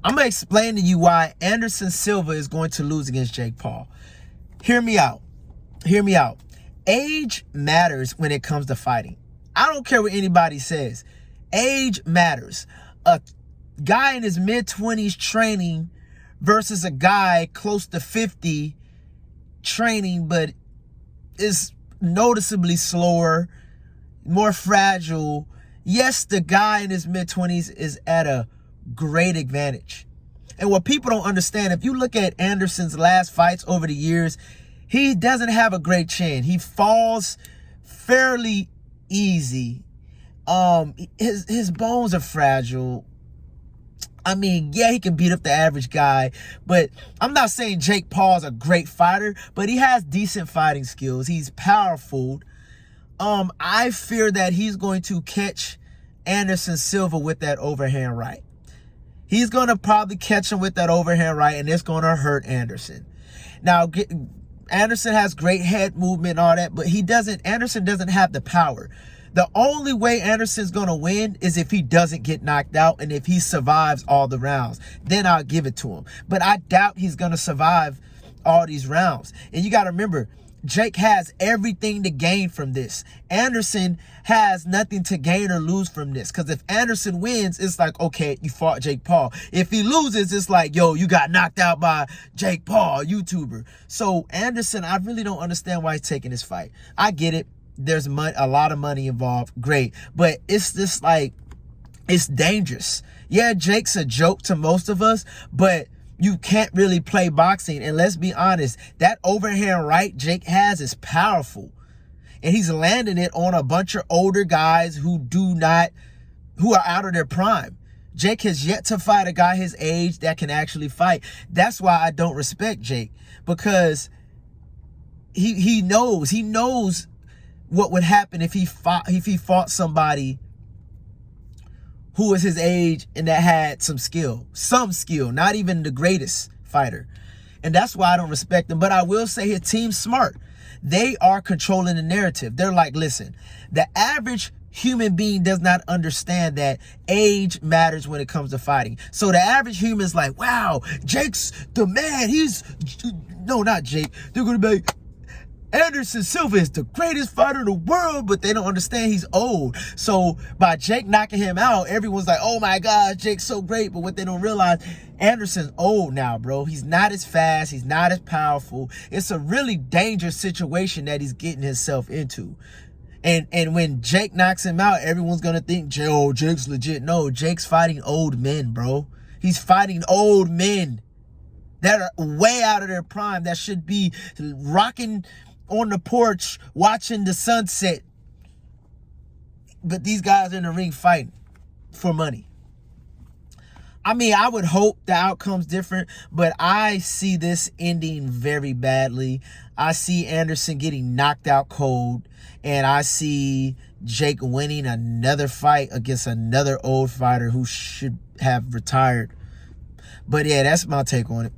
I'm going to explain to you why Anderson Silva is going to lose against Jake Paul. Hear me out. Hear me out. Age matters when it comes to fighting. I don't care what anybody says. Age matters. A guy in his mid-20s training versus a guy close to 50 training, but is noticeably slower, more fragile. Yes, the guy in his mid-20s is at a great advantage. And what people don't understand, if you look at Anderson's last fights over the years, he doesn't have a great chin. He falls fairly easy. His bones are fragile. I mean, yeah, he can beat up the average guy, but I'm not saying Jake Paul's a great fighter, but he has decent fighting skills. He's powerful. I fear that he's going to catch Anderson Silva with that overhand right. He's going to probably catch him with that overhand right, and it's going to hurt Anderson. Now, Anderson has great head movement and all that, but Anderson doesn't have the power. The only way Anderson's going to win is if he doesn't get knocked out and if he survives all the rounds. Then I'll give it to him. But I doubt he's going to survive all these rounds. And you got to remember, Jake has everything to gain from this. Anderson has nothing to gain or lose from this. Because if Anderson wins, it's like, okay, you fought Jake Paul. If he loses, it's like, yo, you got knocked out by Jake Paul, YouTuber. So Anderson, I really don't understand why he's taking this fight. I get it. There's a lot of money involved. Great. But it's just like, it's dangerous. Yeah, Jake's a joke to most of us, but you can't really play boxing. And let's be honest, that overhand right Jake has is powerful. And he's landing it on a bunch of older guys who are out of their prime. Jake has yet to fight a guy his age that can actually fight. That's why I don't respect Jake, because he knows what would happen if he fought somebody who was his age and that had some skill, not even the greatest fighter. And that's why I don't respect him. But I will say his team's smart. They are controlling the narrative. They're like, listen, the average human being does not understand that age matters when it comes to fighting. So the average human is like, wow, Jake's the man. No, not Jake. They're going to be, Anderson Silva is the greatest fighter in the world, but they don't understand he's old. So by Jake knocking him out, everyone's like, oh my God, Jake's so great. But what they don't realize, Anderson's old now, bro. He's not as fast. He's not as powerful. It's a really dangerous situation that he's getting himself into. And when Jake knocks him out, everyone's going to think, oh, Jake's legit. No, Jake's fighting old men, bro. He's fighting old men that are way out of their prime, that should be rocking on the porch watching the sunset. But these guys are in the ring fighting for money. I mean, I would hope the outcome's different, but I see this ending very badly. I see Anderson getting knocked out cold, and I see Jake winning another fight against another old fighter who should have retired. But yeah, that's my take on it.